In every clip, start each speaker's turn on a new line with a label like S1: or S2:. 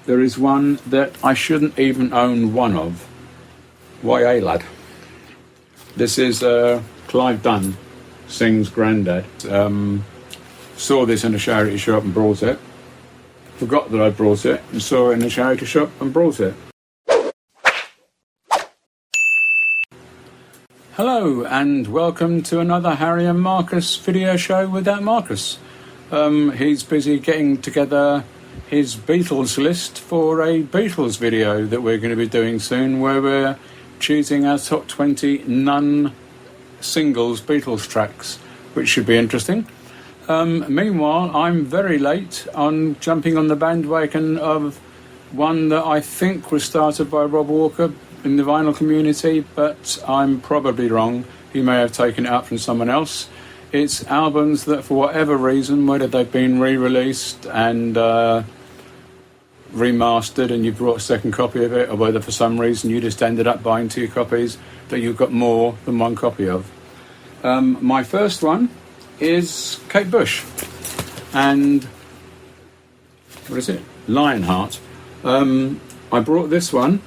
S1: there is one that I shouldn't even own one of. YA lad. This is Clive Dunn, Sing's granddad. Saw this in a charity shop and brought it. Forgot that I brought it and saw it in a charity shop and brought it. Hello and welcome to another Harry and Marcus video show without Marcus. He's busy getting together his Beatles list for a Beatles video that we're going to be doing soon, where we're choosing our top 20 non-singles Beatles tracks, which should be interesting. Meanwhile, I'm very late on jumping on the bandwagon of one that I think was started by Rob Walker in the vinyl community, but I'm probably wrong. He may have taken it up from someone else. It's albums that, for whatever reason, whether they've been re-released and remastered and you brought a second copy of it, or whether for some reason you just ended up buying two copies, that you've got more than one copy of. My first one is Kate Bush and what is it? Lionheart. I brought this one,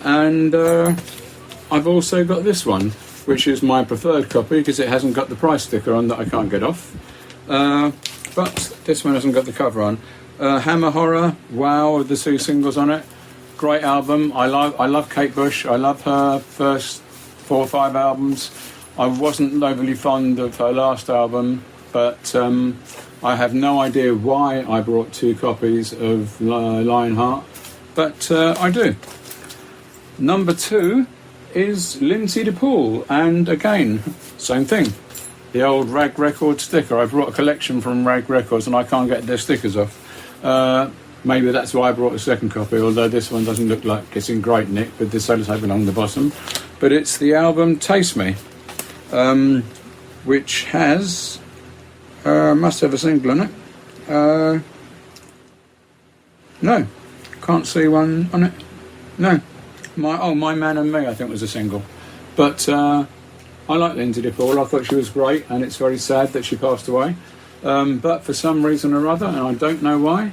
S1: and I've also got this one, which is my preferred copy because it hasn't got the price sticker on that I can't get off. But this one hasn't got the cover on. Hammer Horror, wow, with the two singles on it. Great album. I love Kate Bush. I love her first 4 or 5 albums. I wasn't overly fond of her last album, but I have no idea why I brought 2 copies of Lionheart, but I do. Number 2 is Lindsay DePaul, and again, same thing. The old Rag Records sticker. I brought a collection from Rag Records and I can't get their stickers off. Maybe that's why I brought a second copy, although this one doesn't look like it's in great nick with the sellotape along the bottom. But it's the album Taste Me, which has must have a single in it. No, can't see one on it. No, My Man and Me I think was a single. But I like Lindsay DePaul. I thought she was great, and it's very sad that she passed away. But for some reason or other, and I don't know why,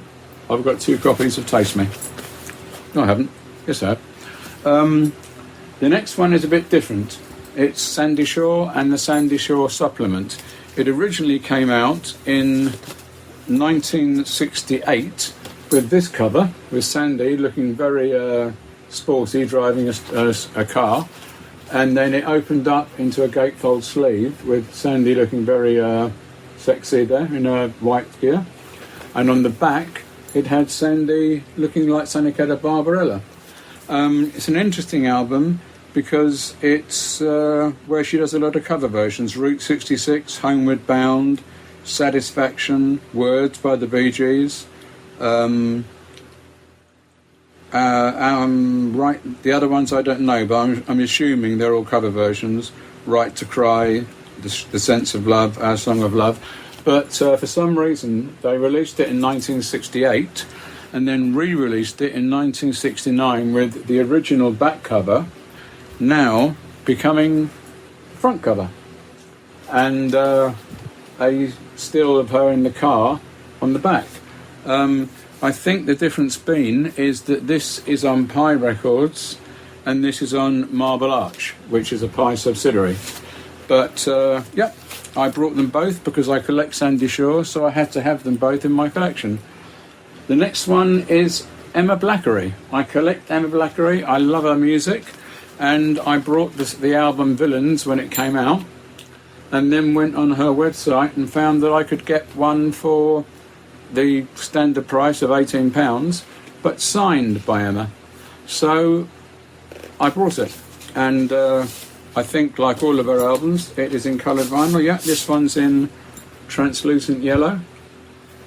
S1: I've got 2 copies of Taste Me. No, I haven't. Yes, I have. The next one is a bit different. It's Sandy Shaw and the Sandy Shaw Supplement. It originally came out in 1968 with this cover, with Sandy looking very sporty, driving a car. And then it opened up into a gatefold sleeve with Sandy looking very sexy there in her white gear. And on the back, it had Sandy looking like Santa Cata Barbarella. It's an interesting album because it's where she does a lot of cover versions. Route 66, Homeward Bound, Satisfaction, Words by the Bee Gees. Right, the other ones I don't know, but I'm assuming they're all cover versions. Right to Cry, the Sense of Love, Our Song of Love. But for some reason, they released it in 1968 and then re-released it in 1969 with the original back cover now becoming front cover. And a still of her in the car on the back. I think the difference being is that this is on Pie Records and this is on Marble Arch, which is a Pie subsidiary. But yeah, I brought them both because I collect Sandy Shaw, so I had to have them both in my collection. The next one is Emma Blackery. I collect Emma Blackery. I love her music, and I brought the album Villains when it came out, and then went on her website and found that I could get one for the standard price of £18, but signed by Emma. So I brought it, and I think, like all of her albums, it is in coloured vinyl. Yeah, this one's in translucent yellow.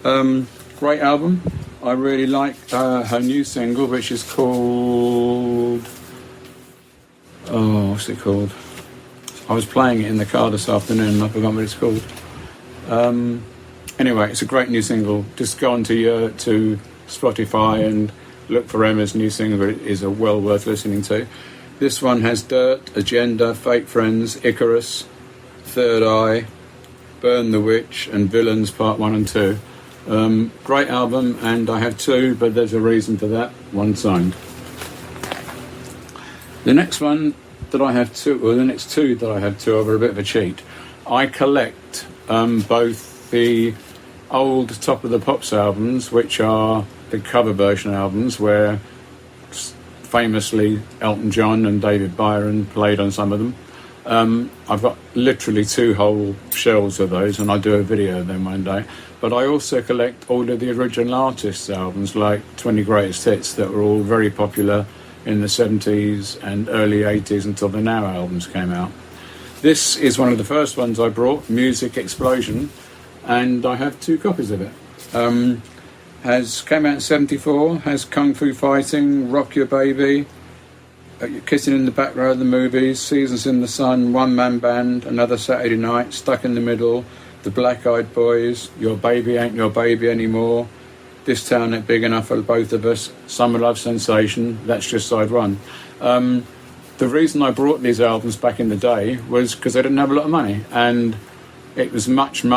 S1: Great album. I really like her new single, which is called... Oh, what's it called? I was playing it in the car this afternoon and I forgot what it's called. Anyway, it's a great new single. Just go on to Spotify and look for Emma's new single. It is well worth listening to. This one has Dirt, Agenda, Fake Friends, Icarus, Third Eye, Burn the Witch and Villains Part 1 and 2. Great album, and I have two, but there's a reason for that. One signed. The next one that I have two, or the next two that I have two of, are a bit of a cheat. I collect both the old Top of the Pops albums, which are the cover version albums, where famously Elton John and David Byron played on some of them. I've got literally two whole shelves of those, and I'll do a video of them one day. But I also collect all of the original artists' albums, like 20 Greatest Hits, that were all very popular in the 70s and early 80s until the Now albums came out. This is one of the first ones I brought, Music Explosion, and I have two copies of it. Came out in 74, has Kung Fu Fighting, Rock Your Baby, Kissing in the Back Row of the Movies, Seasons in the Sun, One Man Band, Another Saturday Night, Stuck in the Middle, The Black Eyed Boys, Your Baby Ain't Your Baby Anymore, This Town Ain't Big Enough for Both of Us, Summer Love Sensation, That's Just Side One. The reason I brought these albums back in the day was because I didn't have a lot of money, and it was much, to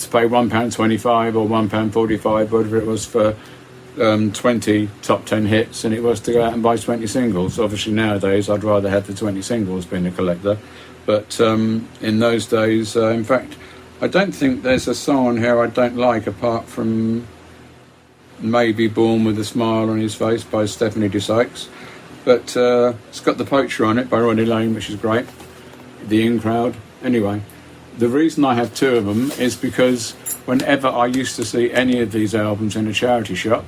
S1: pay £1.25 or £1.45, whatever it was, for 20 top 10 hits, and it was to go out and buy 20 singles. Obviously nowadays I'd rather have the 20 singles being a collector, but in those days, in fact, I don't think there's a song on here I don't like, apart from maybe Born with a Smile on His Face by Stephanie de Sykes, but it's got The Poacher on it by Ronnie Lane, which is great, The In Crowd. Anyway, the reason I have two of them is because whenever I used to see any of these albums in a charity shop,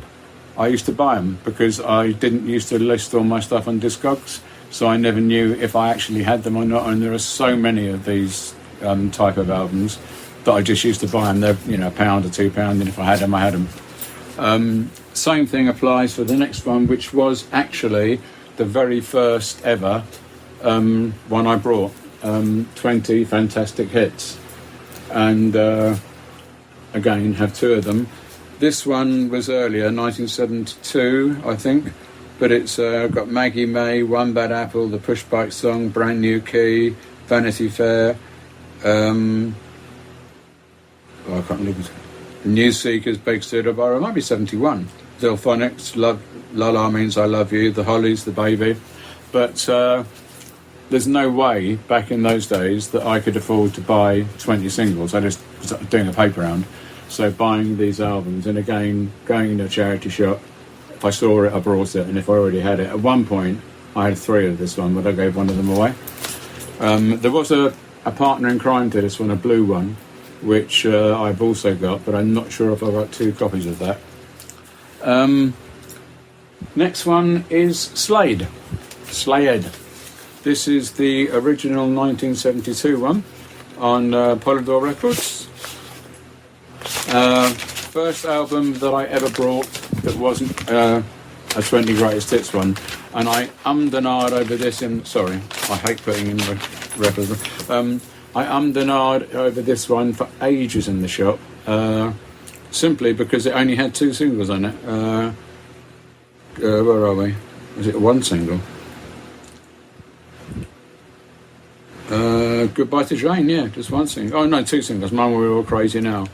S1: I used to buy them, because I didn't used to list all my stuff on Discogs, so I never knew if I actually had them or not. And there are so many of these type of albums that I just used to buy them. They're £1 or £2, and if I had them, I had them. Same thing applies for the next one, which was actually the very first ever one I brought. 20 fantastic hits, and again have two of them. This one was earlier, 1972 I think, but it's got Maggie May, One Bad Apple, The Push Bike Song, Brand New Key, Vanity Fair, I can't believe it, New Seekers, Big Cedar Bar, it might be 71, Delphonics, La La Means I Love You, The Hollies, The Baby, but there's no way back in those days that I could afford to buy 20 singles. I just was doing a paper round. So buying these albums, and again, going into a charity shop, if I saw it, I brought it, and if I already had it. At one point, I had three of this one, but I gave one of them away. There was a partner in crime to this one, a blue one, which I've also got, but I'm not sure if I've got two copies of that. Next one is Slade. This is the original 1972 one on Polydor Records. First album that I ever brought that wasn't a 20 Greatest Hits one, and I ummed and ahed over this sorry, I hate putting in records. I ummed and ahed over this one for ages in the shop, simply because it only had two singles on it. Where are we? Was it one single? Goodbye to Jane, yeah, just one single. Oh no, two singles. Mum, We're All Crazy Now.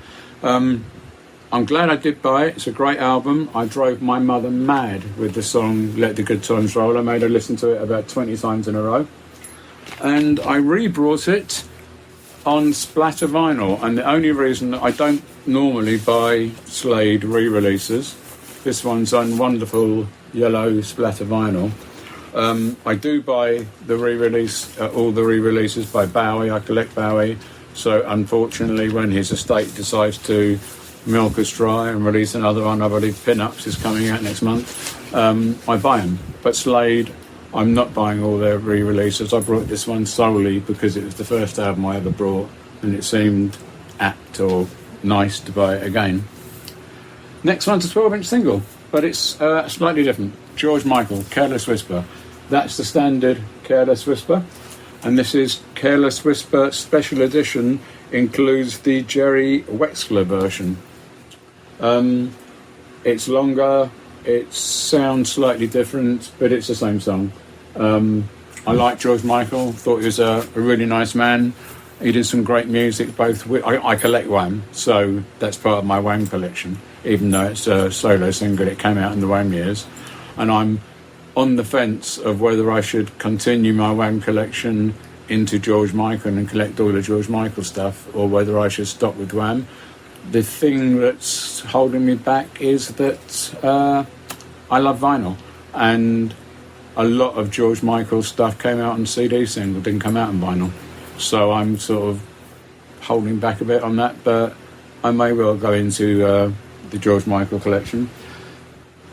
S1: I'm glad I did buy it. It's a great album. I drove my mother mad with the song Let the Good Times Roll. I made her listen to it about 20 times in a row. And I re-brought it on splatter vinyl. And the only reason that I don't normally buy Slade re-releases, this one's on wonderful yellow splatter vinyl. I do buy the re-release, all the re-releases by Bowie. I collect Bowie. So unfortunately, when his estate decides to milk us dry and release another one, I believe Pin-Ups is coming out next month, I buy them. But Slade, I'm not buying all their re-releases. I brought this one solely because it was the first album I ever brought, and it seemed apt or nice to buy it again. Next one's a 12-inch single, but it's slightly different. George Michael, Careless Whisper. That's the standard Careless Whisper. And this is Careless Whisper Special Edition, includes the Jerry Wexler version. It's longer, it sounds slightly different, but it's the same song. I like George Michael, thought he was a really nice man. He did some great music. I collect Wham, so that's part of my Wham collection. Even though it's a solo single, it came out in the Wham years, and I'm on the fence of whether I should continue my Wham collection into George Michael and collect all the George Michael stuff, or whether I should stop with Wham. The thing that's holding me back is that I love vinyl, and a lot of George Michael stuff came out on CD single, didn't come out on vinyl. So I'm sort of holding back a bit on that, but I may well go into the George Michael collection.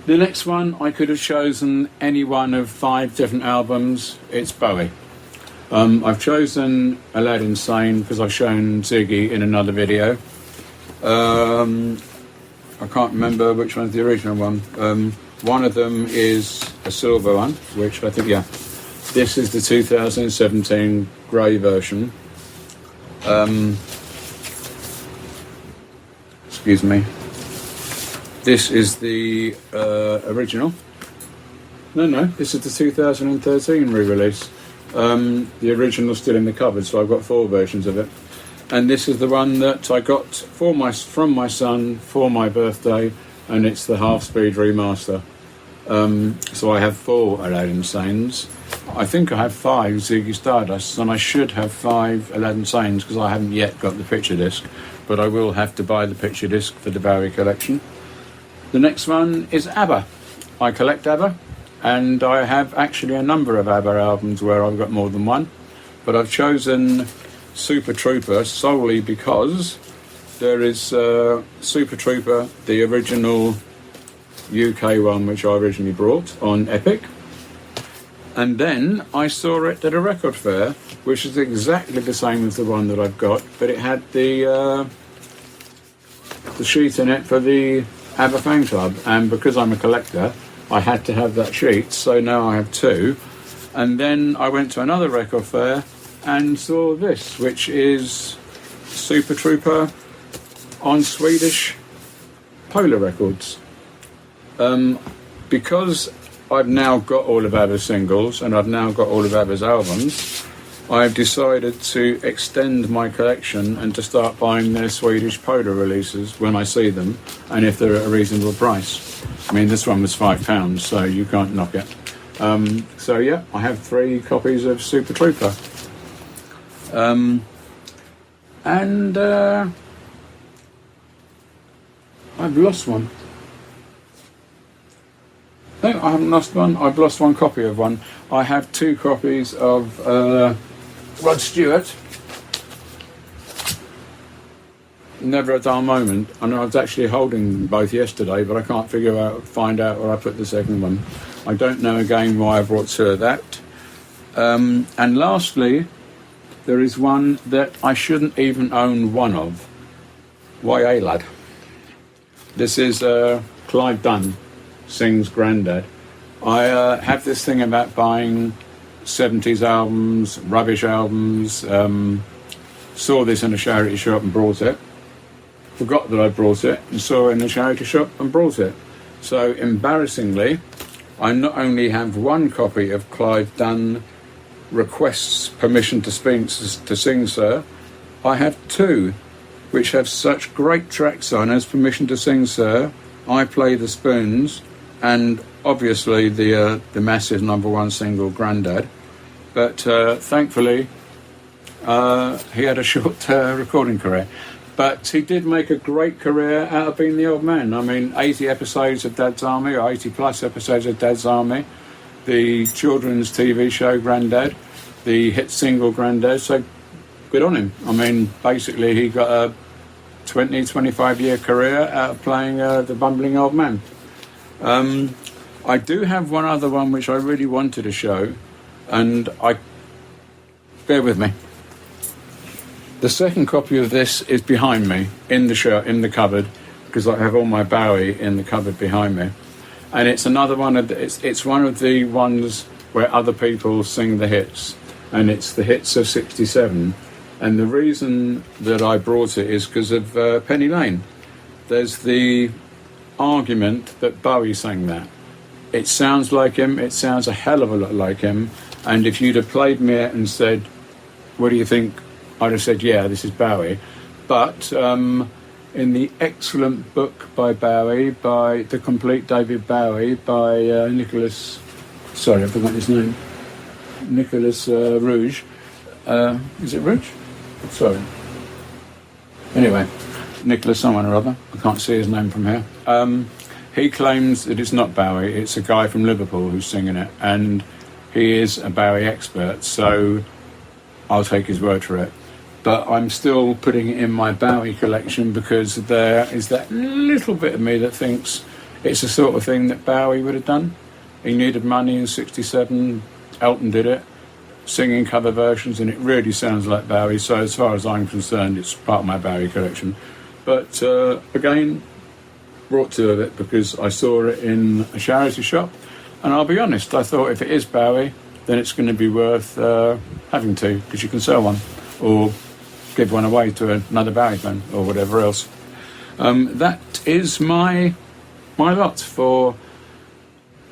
S1: The next one, I could have chosen any one of 5 different albums. It's Bowie. I've chosen Aladdin Sane because I've shown Ziggy in another video. I can't remember which one's the original one. One of them is a silver one, which I think, yeah. This is the 2017 grey version. Excuse me. This is the original. No, this is the 2013 re-release. The original's still in the cupboard, so I've got 4 versions of it. And this is the one that I got from my son for my birthday, and it's the half-speed remaster. So I have 4 Aladdin Sanes. I think I have 5 Ziggy Stardusts, and I should have 5 Aladdin Sanes because I haven't yet got the picture disc, but I will have to buy the picture disc for the Bowie collection. The next one is ABBA. I collect ABBA, and I have actually a number of ABBA albums where I've got more than one, but I've chosen Super Trooper solely because there is Super Trooper, the original UK one, which I originally brought on Epic, and then I saw it at a record fair, which is exactly the same as the one that I've got, but it had the sheet in it for the ABBA fan club, and because I'm a collector, I had to have that sheet, so now I have 2. And then I went to another record fair and saw this, which is Super Trooper on Swedish Polar Records. Because I've now got all of ABBA's singles and I've now got all of ABBA's albums, I've decided to extend my collection and to start buying their Swedish Polar releases when I see them, and if they're at a reasonable price. I mean, this one was £5, so you can't knock it. So yeah, I have 3 copies of Super Trooper. And I've lost one. No, I haven't lost one. I've lost 1 copy of one. I have 2 copies of Rod Stewart, Never a Dull Moment. I know I was actually holding both yesterday, but I can't find out where I put the second one. I don't know again why I brought 2 of that. And lastly, there is one that I shouldn't even own one of. YA Lad. This is Clive Dunn sings Grandad. I have this thing about buying 70s albums, rubbish albums. Saw this in a charity shop and brought it. Forgot that I brought it and saw it in a charity shop and brought it. So embarrassingly, I not only have 1 copy of Clive Dunn Requests Permission to Sing Sir, I have 2 which have such great tracks on as Permission to Sing Sir, I Play the Spoons, and obviously the massive #1 single Grandad. But thankfully he had a short recording career, but he did make a great career out of being the old man. I mean, 80 episodes of Dad's Army, or 80 plus episodes of Dad's Army, the children's TV show Grandad, the hit single Grandad, so good on him. I mean, basically he got a 20-25 year career out of playing the bumbling old man. I do have one other one which I really wanted to show, and bear with me. The second copy of this is behind me in the cupboard, because I have all my Bowie in the cupboard behind me, and it's another one of it's one of the ones where other people sing the hits, and it's the hits of '67. And the reason that I brought it is because of Penny Lane. There's the argument that Bowie sang that. It sounds like him, it sounds a hell of a lot like him, and if you'd have played me it and said, what do you think I'd have said, yeah, this is Bowie. But in the excellent book by Bowie, by The Complete David Bowie, by Nicholas... Sorry, I forgot his name. Nicholas Rouge. Is it Rouge? Sorry. Anyway, Nicholas someone or other. I can't see his name from here. He claims that it's not Bowie, it's a guy from Liverpool who's singing it, and he is a Bowie expert, so I'll take his word for it. But I'm still putting it in my Bowie collection because there is that little bit of me that thinks it's the sort of thing that Bowie would have done. He needed money in '67, Elton did it, singing cover versions, and it really sounds like Bowie, so as far as I'm concerned, it's part of my Bowie collection. But again, brought two of it because I saw it in a charity shop, and I'll be honest, I thought if it is Bowie, then it's going to be worth having two, because you can sell one or give one away to another Bowie fan or whatever else. That is my lot for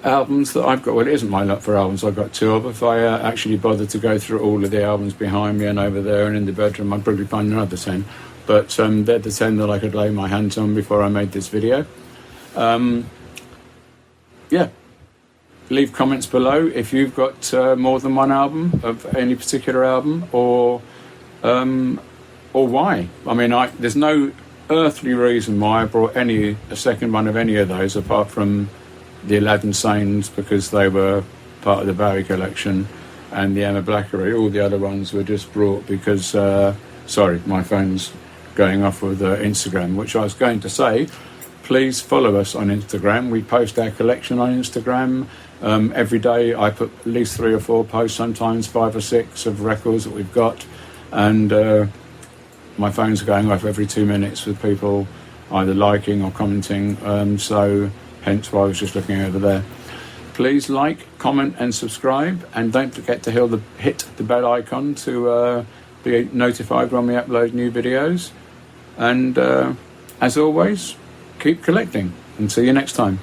S1: albums that I've got. Well, it isn't my lot for albums, I've got two of. If I actually bothered to go through all of the albums behind me and over there and in the bedroom, I'd probably find another 10. But they're the 10 that I could lay my hands on before I made this video. Yeah. Leave comments below if you've got more than one album of any particular album, or why. I mean, there's no earthly reason why I brought a second one of any of those, apart from the Aladdin Sanes, because they were part of the Bowie collection, and the Emma Blackery. All the other ones were just brought because, sorry, my phone's going off with Instagram, which I was going to say, please follow us on Instagram. We post our collection on Instagram. Every day I put at least 3 or 4 posts, sometimes 5 or 6 of records that we've got, and my phone's going off every 2 minutes with people either liking or commenting, so hence why I was just looking over there. Please like, comment and subscribe, and don't forget to hit the bell icon to be notified when we upload new videos. And as always, keep collecting, and see you next time.